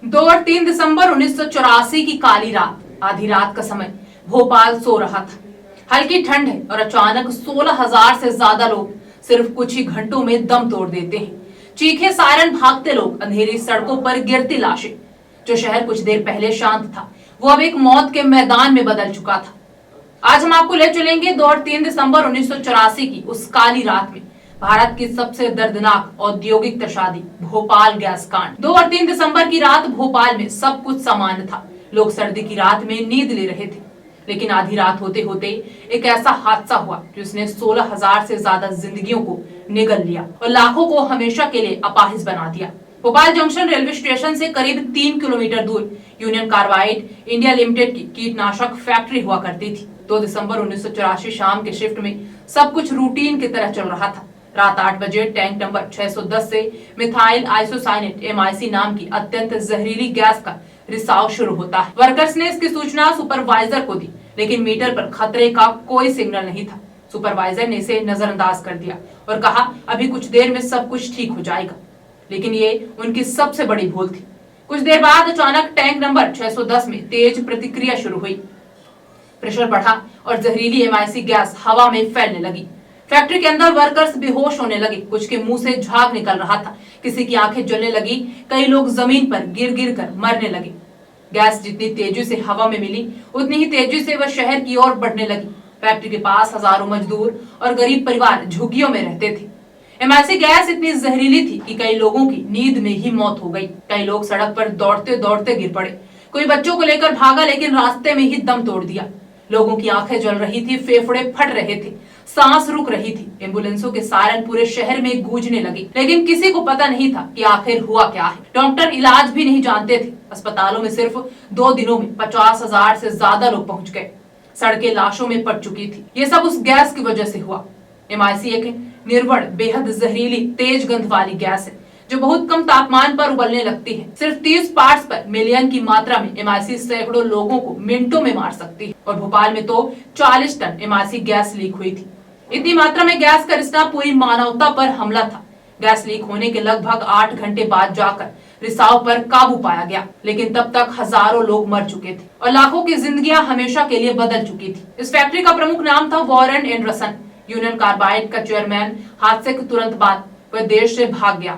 2 और 3 दिसंबर 1984 की काली रात, आधी रात का समय भोपाल सो रहा था। हल्की ठंड है और अचानक 16,000 से ज्यादा लोग सिर्फ कुछ ही घंटों में दम तोड़ देते हैं। चीखे, सायरन, भागते लोग, अंधेरी सड़कों पर गिरती लाशें। जो शहर कुछ देर पहले शांत था, वो अब एक मौत के मैदान में बदल चुका था। आज हम आपको ले चलेंगे 2 और 3 दिसंबर 1984 की उस काली रात में, भारत की सबसे दर्दनाक औद्योगिक त्रसादी भोपाल गैस कांड। 2 और 3 दिसंबर की रात भोपाल में सब कुछ सामान्य था। लोग सर्दी की रात में नींद ले रहे थे, लेकिन आधी रात होते होते एक ऐसा हादसा हुआ जिसने 16,000 से ज्यादा जिंदगियों को निगल लिया और लाखों को हमेशा के लिए अपाहिज बना दिया। भोपाल जंक्शन रेलवे स्टेशन से करीब 3 किलोमीटर दूर यूनियन कार्बाइड इंडिया लिमिटेड की कीटनाशक फैक्ट्री हुआ करती थी। 2 दिसंबर 1984 शाम के शिफ्ट में सब कुछ रूटीन की तरह चल रहा था। रात 8 बजे टैंक नंबर 610 से मिथाइल आइसोसाइनेट MIC नाम की अत्यंत जहरीली गैस का रिसाव शुरू होता है। वर्कर्स ने इसकी सूचना सुपरवाइजर को दी, लेकिन मीटर पर खतरे का कोई सिग्नल नहीं था। सुपरवाइजर ने इसे नजरअंदाज कर दिया और कहा, अभी कुछ देर में सब कुछ ठीक हो जाएगा। लेकिन ये उनकी सबसे बड़ी भूल थी। कुछ देर बाद अचानक टैंक नंबर 610 में तेज प्रतिक्रिया शुरू हुई। प्रेशर बढ़ा और जहरीली MIC गैस हवा में फैलने लगी। फैक्ट्री के अंदर वर्कर्स बेहोश होने लगे, कुछ के मुंह से झाग निकल रहा था, किसी की आंखें जलने लगी, कई लोग जमीन पर गिर गिर कर मरने लगे। गैस जितनी तेजी से हवा में मिली, उतनी ही तेजी से वह शहर की ओर बढ़ने लगी। फैक्ट्री के पास हजारों मजदूर और गरीब परिवार झुग्गियों में रहते थे। MIC गैस इतनी जहरीली थी कि कई लोगों की नींद में ही मौत हो गई। कई लोग सड़क पर दौड़ते दौड़ते गिर पड़े। कोई बच्चों को लेकर भागा, लेकिन रास्ते में ही दम तोड़ दिया। लोगों की आंखें जल रही थी, फेफड़े फट रहे थे, सांस रुक रही थी। एम्बुलेंसों के सायरन पूरे शहर में गूंजने लगे, लेकिन किसी को पता नहीं था कि आखिर हुआ क्या है। डॉक्टर इलाज भी नहीं जानते थे। अस्पतालों में सिर्फ 2 दिनों में 50,000 से ज्यादा लोग पहुंच गए। सड़कें लाशों में पट चुकी थी। ये सब उस गैस की वजह से हुआ। MIC एक निर्वण, बेहद जहरीली, तेज गंध वाली गैस है जो बहुत कम तापमान पर उबलने लगती है। सिर्फ 30 पार्ट्स पर मिलियन की मात्रा में MIC सैकड़ों लोगों को मिनटों में मार सकती है। और भोपाल में तो 40 टन MIC गैस लीक हुई थी। इतनी मात्रा में गैस का रिसना पूरी मानवता पर हमला था। गैस लीक होने के लगभग 8 घंटे बाद जाकर रिसाव पर काबू पाया गया, लेकिन तब तक हजारों लोग मर चुके थे और लाखों की जिंदगियां हमेशा के लिए बदल चुकी थी। इस फैक्ट्री का प्रमुख नाम था वॉरेन एंडरसन। यूनियन कार्बाइड का चेयरमैन। हादसे के तुरंत बाद वह देश से भाग गया,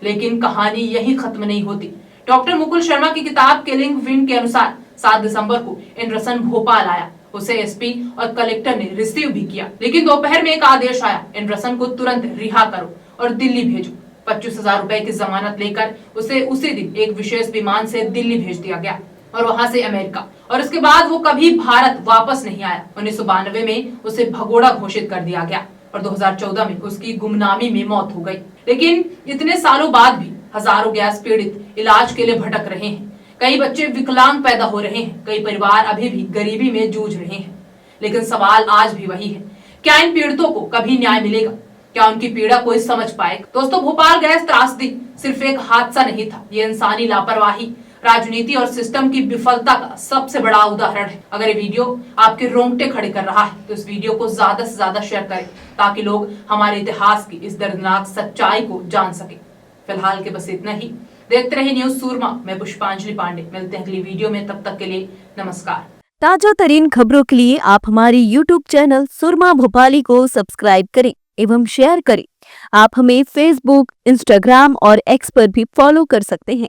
लेकिन कहानी यही खत्म नहीं होती। डॉक्टर मुकुल शर्मा की किताब किलिंग विंड के अनुसार 7 दिसंबर को एंडरसन भोपाल आया। उसे SP और कलेक्टर ने रिसीव भी किया, लेकिन दोपहर में एक आदेश आया, एंडरसन को तुरंत रिहा करो और दिल्ली भेजो। 25,000 रुपए की जमानत लेकर उसे उसी दिन एक विशेष विमान से दिल्ली भेज दिया गया और वहां से अमेरिका, और उसके बाद वो कभी भारत वापस नहीं आया। 1992 में उसे भगोड़ा घोषित कर दिया गया और 2014 में उसकी गुमनामी में मौत हो गई। लेकिन इतने सालों बाद भी हजारों गैस पीड़ित इलाज के लिए भटक रहे हैं। कई बच्चे विकलांग पैदा हो रहे हैं, कई परिवार अभी भी गरीबी में जूझ रहे हैं। लेकिन सवाल आज भी वही है, क्या इन पीड़ितों को कभी न्याय मिलेगा? क्या उनकी पीड़ा कोई समझ पाएगा? दोस्तों, भोपाल गैस त्रासदी सिर्फ एक हादसा नहीं था, ये इंसानी लापरवाही, राजनीति और सिस्टम की विफलता का सबसे बड़ा उदाहरण है। अगर ये वीडियो आपके रोंगटे खड़े कर रहा है तो इस वीडियो को ज्यादा से ज्यादा शेयर करें, ताकि लोग हमारे इतिहास की इस दर्दनाक सच्चाई को जान सके। फिलहाल के बस इतना ही। देखते रहिए न्यूज सूरमा। मैं पुष्पांजलि पांडे। मिलते हैं अगली वीडियो में, तब तक के लिए नमस्कार। ताजा तरीन खबरों के लिए आप हमारे YouTube चैनल सुरमा भोपाली को सब्सक्राइब करें एवं शेयर करें। आप हमें Facebook, Instagram और X पर भी फॉलो कर सकते हैं।